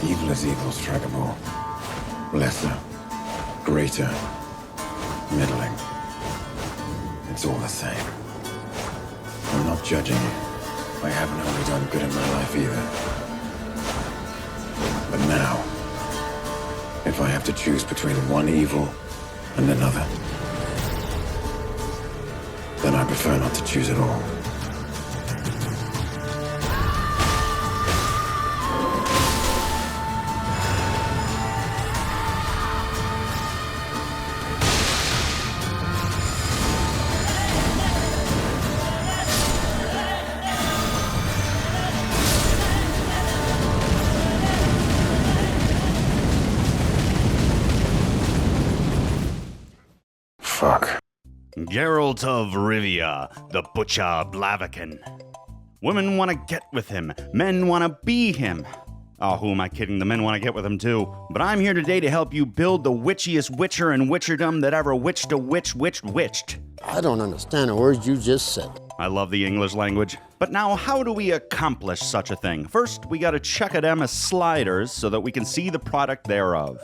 Evil is evil, Straggle. Lesser, greater, middling. It's all the same. I'm not judging you. I haven't only done good in my life either. But now, if I have to choose between one evil and another, then I prefer not to choose at all. Fuck. Geralt of Rivia, the Butcher Blaviken. Women want to get with him. Men want to be him. Oh, who am I kidding? The men want to get with him too. But I'm here today to help you build the witchiest witcher in witcherdom that ever witched a witched. I don't understand a word you just said. I love the English language. But now, how do we accomplish such a thing? First, we gotta check at them as sliders so that we can see the product thereof.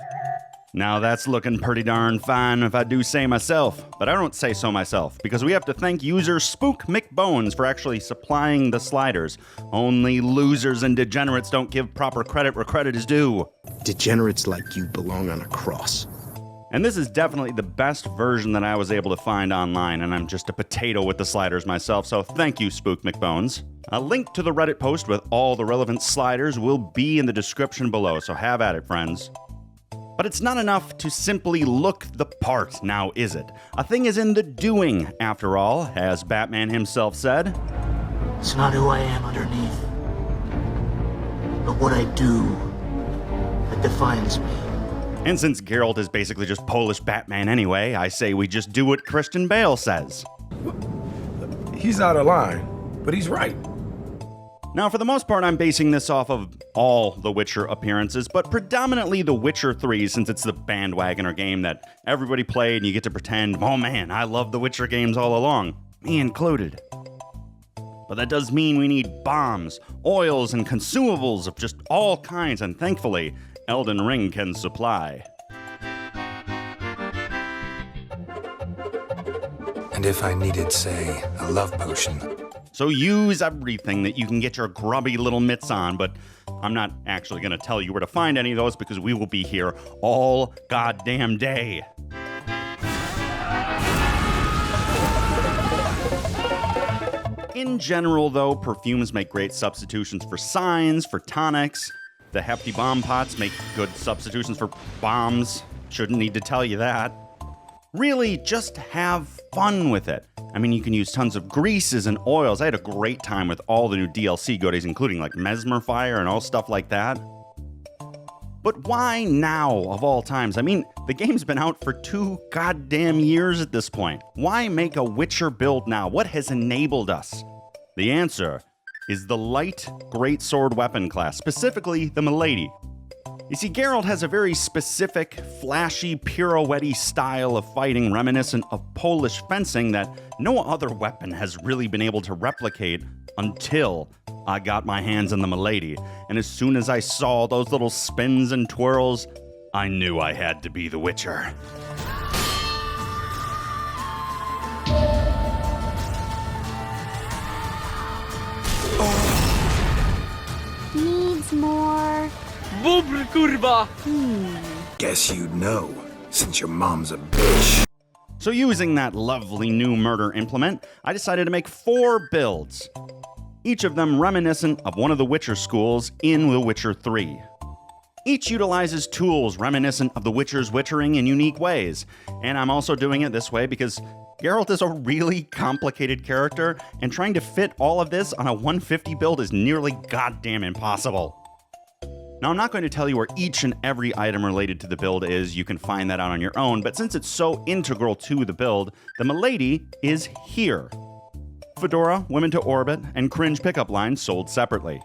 Now that's looking pretty darn fine if I do say myself, but I don't say so myself, because we have to thank user Spook McBones for actually supplying the sliders. Only losers and degenerates don't give proper credit where credit is due. Degenerates like you belong on a cross. And this is definitely the best version that I was able to find online, and I'm just a potato with the sliders myself, so thank you, Spook McBones. A link to the Reddit post with all the relevant sliders will be in the description below, so have at it, friends. But it's not enough to simply look the part, now is it? A thing is in the doing, after all, as Batman himself said. It's not who I am underneath, but what I do that defines me. And since Geralt is basically just Polish Batman anyway, I say we just do what Christian Bale says. He's out of line, but he's right. Now, for the most part, I'm basing this off of all the Witcher appearances, but predominantly The Witcher 3, since it's the bandwagoner game that everybody played and you get to pretend, oh man, I love the Witcher games all along, me included. But that does mean we need bombs, oils, and consumables of just all kinds, and thankfully, Elden Ring can supply. And if I needed, say, a love potion. So use everything that you can get your grubby little mitts on, but I'm not actually going to tell you where to find any of those because we will be here all goddamn day. In general, though, perfumes make great substitutions for signs, for tonics. The hefty bomb pots make good substitutions for bombs. Shouldn't need to tell you that. Really, just have fun with it. I mean, you can use tons of greases and oils. I had a great time with all the new DLC goodies, including like Mesmer Fire and all stuff like that. But why now, of all times? I mean, the game's been out for 2 goddamn years at this point. Why make a Witcher build now? What has enabled us? The answer is the Light Greatsword weapon class, specifically the Milady. You see, Geralt has a very specific, flashy, pirouette-y style of fighting reminiscent of Polish fencing that no other weapon has really been able to replicate until I got my hands on the Milady. And as soon as I saw those little spins and twirls, I knew I had to be the Witcher. Needs more. Guess you'd know, since your mom's a bitch. So using that lovely new murder implement, I decided to make 4 builds. Each of them reminiscent of one of the Witcher schools in The Witcher 3. Each utilizes tools reminiscent of The Witcher's witchering in unique ways, and I'm also doing it this way because Geralt is a really complicated character, and trying to fit all of this on a 150 build is nearly goddamn impossible. Now, I'm not going to tell you where each and every item related to the build is, you can find that out on your own, but since it's so integral to the build, the Milady is here. Fedora, Women to Orbit, and Cringe pickup lines sold separately.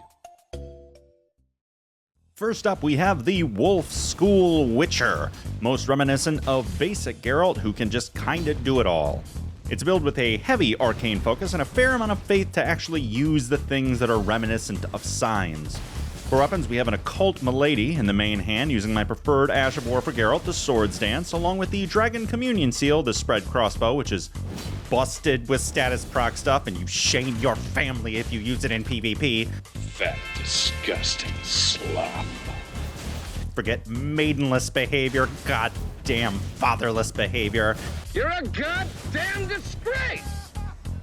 First up, we have the Wolf School Witcher, most reminiscent of basic Geralt, who can just kinda do it all. It's built with a heavy arcane focus and a fair amount of faith to actually use the things that are reminiscent of signs. For weapons, we have an Occult Milady in the main hand, using my preferred Ash of War for Geralt, the Swords Dance, along with the Dragon Communion Seal, the Spread Crossbow, which is busted with status proc stuff, and you shame your family if you use it in PvP. Fat, disgusting sloth. Forget maidenless behavior, goddamn fatherless behavior. You're a goddamn disgrace!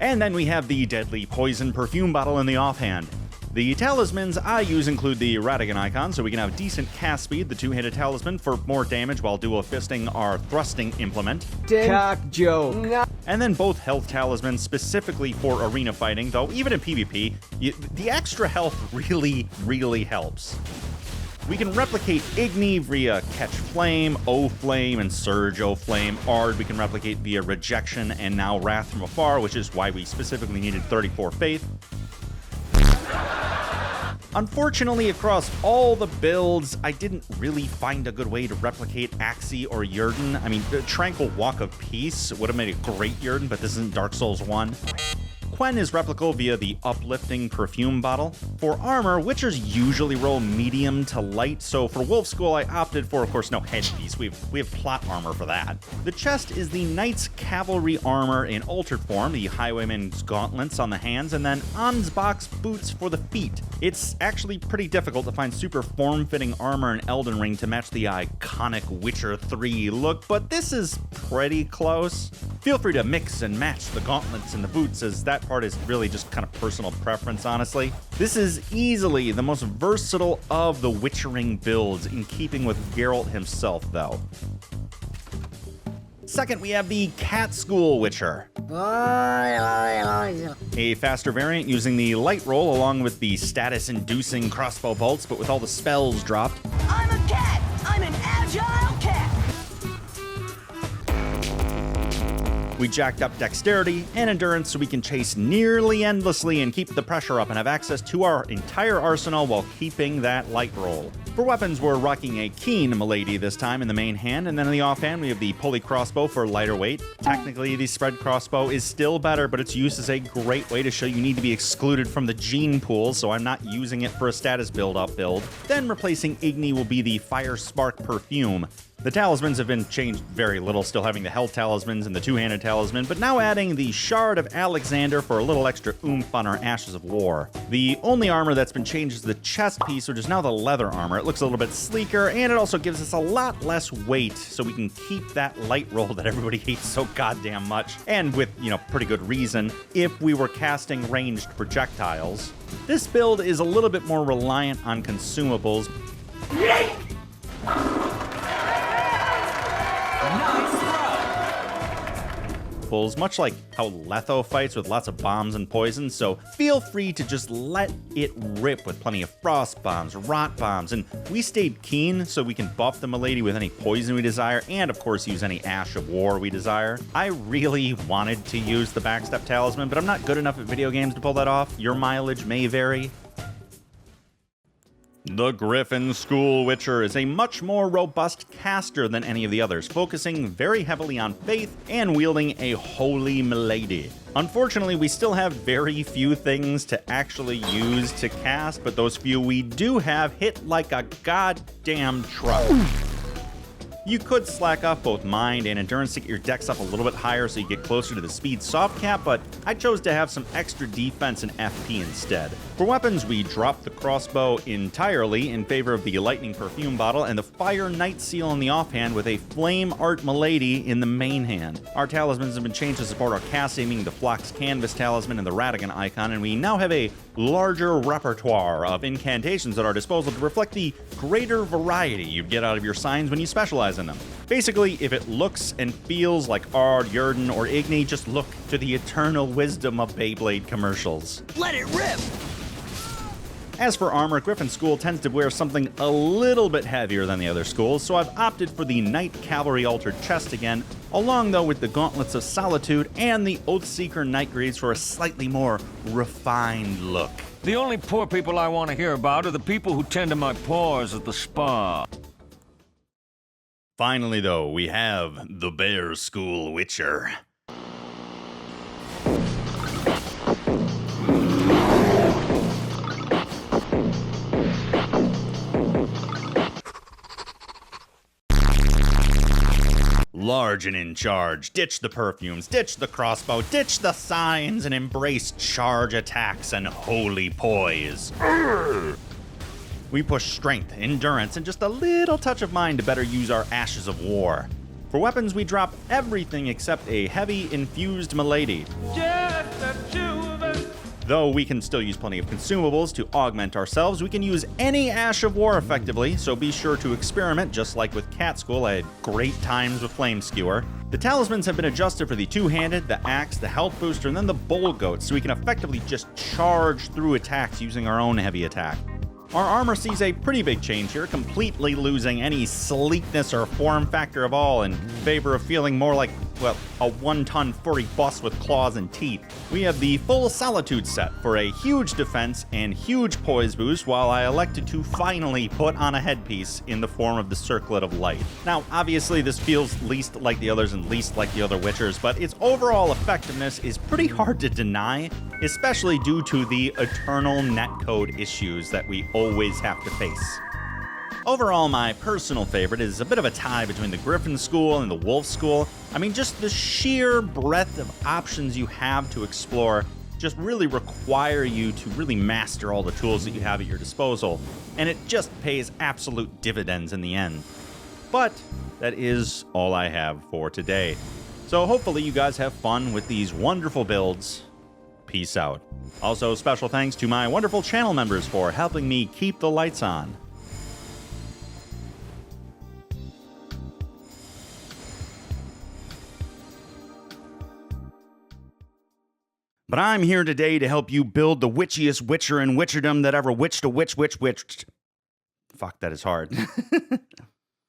And then we have the Deadly Poison Perfume Bottle in the offhand. The talismans I use include the Radigan icon, so we can have decent cast speed, the two-handed talisman for more damage while dual fisting our thrusting implement. Cock joke. And then both health talismans specifically for arena fighting, though even in PvP, the extra health really helps. We can replicate Igni via Catch Flame, O-Flame, and Surge O-Flame. Ard we can replicate via Rejection and now Wrath from Afar, which is why we specifically needed 34 Faith. Unfortunately, across all the builds, I didn't really find a good way to replicate Axii or Yrden. I mean, the Tranquil Walk of Peace would have made a great Yrden, but this isn't Dark Souls 1. Quen is replicable via the Uplifting Perfume Bottle. For armor, Witchers usually roll medium to light, so for Wolf School I opted for, of course, no headpiece. We have plot armor for that. The chest is the Knight's Cavalry armor in altered form, the Highwayman's gauntlets on the hands, and then Ansbach's boots for the feet. It's actually pretty difficult to find super form-fitting armor in Elden Ring to match the iconic Witcher 3 look, but this is pretty close. Feel free to mix and match the gauntlets and the boots, as that part is really just kind of personal preference, honestly. This is easily the most versatile of the Witchering builds, in keeping with Geralt himself, though. Second, we have the Cat School Witcher. A faster variant using the light roll along with the status-inducing crossbow bolts, but with all the spells dropped. I'm a cat! I'm an agile cat! We jacked up dexterity and endurance so we can chase nearly endlessly and keep the pressure up and have access to our entire arsenal while keeping that light roll. For weapons, we're rocking a Keen Milady this time in the main hand, and then in the offhand we have the Pulley Crossbow for lighter weight. Technically, the Spread Crossbow is still better, but its use is a great way to show you need to be excluded from the gene pool, so I'm not using it for a status build-up build. Then replacing Igni will be the Fire Spark Perfume. The talismans have been changed very little, still having the health talismans and the two-handed talisman, but now adding the Shard of Alexander for a little extra oomph on our Ashes of War. The only armor that's been changed is the chest piece, which is now the leather armor. It looks a little bit sleeker, and it also gives us a lot less weight, so we can keep that light roll that everybody hates so goddamn much, and with, pretty good reason, if we were casting ranged projectiles. This build is a little bit more reliant on consumables. Much like how Letho fights with lots of bombs and poison, so feel free to just let it rip with plenty of frost bombs, rot bombs, and we stayed keen so we can buff the Milady with any poison we desire, and of course use any Ash of War we desire. I really wanted to use the Backstep Talisman, but I'm not good enough at video games to pull that off. Your mileage may vary. The Griffin School Witcher is a much more robust caster than any of the others, focusing very heavily on faith and wielding a holy Milady. Unfortunately, we still have very few things to actually use to cast, but those few we do have hit like a goddamn truck. You could slack off both mind and endurance to get your dex up a little bit higher so you get closer to the speed soft cap, but I chose to have some extra defense and FP instead. For weapons, we dropped the crossbow entirely in favor of the lightning perfume bottle and the fire knight seal in the offhand with a flame art Milady in the main hand. Our talismans have been changed to support our cast aiming, the Phlox canvas talisman and the Radigan icon, and we now have a larger repertoire of incantations at our disposal to reflect the greater variety you get out of your signs when you specialize in them. Basically, if it looks and feels like Ard, Yrden, or Igni, just look to the eternal wisdom of Beyblade commercials. Let it rip! As for armor, Griffin School tends to wear something a little bit heavier than the other schools, so I've opted for the Knight Cavalry Altered Chest again, along though with the Gauntlets of Solitude and the Oathseeker Night Greaves for a slightly more refined look. The only poor people I want to hear about are the people who tend to my paws at the spa. Finally though, we have the Bear School Witcher. Large and in charge, ditch the perfumes, ditch the crossbow, ditch the signs, and embrace charge attacks and holy poise. We push strength, endurance, and just a little touch of mind to better use our ashes of war. For weapons, we drop everything except a heavy infused Milady. Though we can still use plenty of consumables to augment ourselves, we can use any Ash of War effectively, so be sure to experiment. Just like with Cat School, I had great times with Flame Skewer. The talismans have been adjusted for the two-handed, the axe, the health booster, and then the bull goat, so we can effectively just charge through attacks using our own heavy attack. Our armor sees a pretty big change here, completely losing any sleekness or form factor of all in favor of feeling more like, well, a one-ton furry boss with claws and teeth. We have the full Solitude set for a huge defense and huge poise boost, while I elected to finally put on a headpiece in the form of the Circlet of Light. Now, obviously this feels least like the others and least like the other Witchers, but its overall effectiveness is pretty hard to deny, especially due to the eternal netcode issues that we always have to face. Overall, my personal favorite is a bit of a tie between the Griffin School and the Wolf School. I mean, just the sheer breadth of options you have to explore just really require you to really master all the tools that you have at your disposal, and it just pays absolute dividends in the end. But that is all I have for today. So hopefully you guys have fun with these wonderful builds. Peace out. Also, special thanks to my wonderful channel members for helping me keep the lights on. But I'm here today to help you build the witchiest witcher in witcherdom that ever witched a witch. Fuck, that is hard.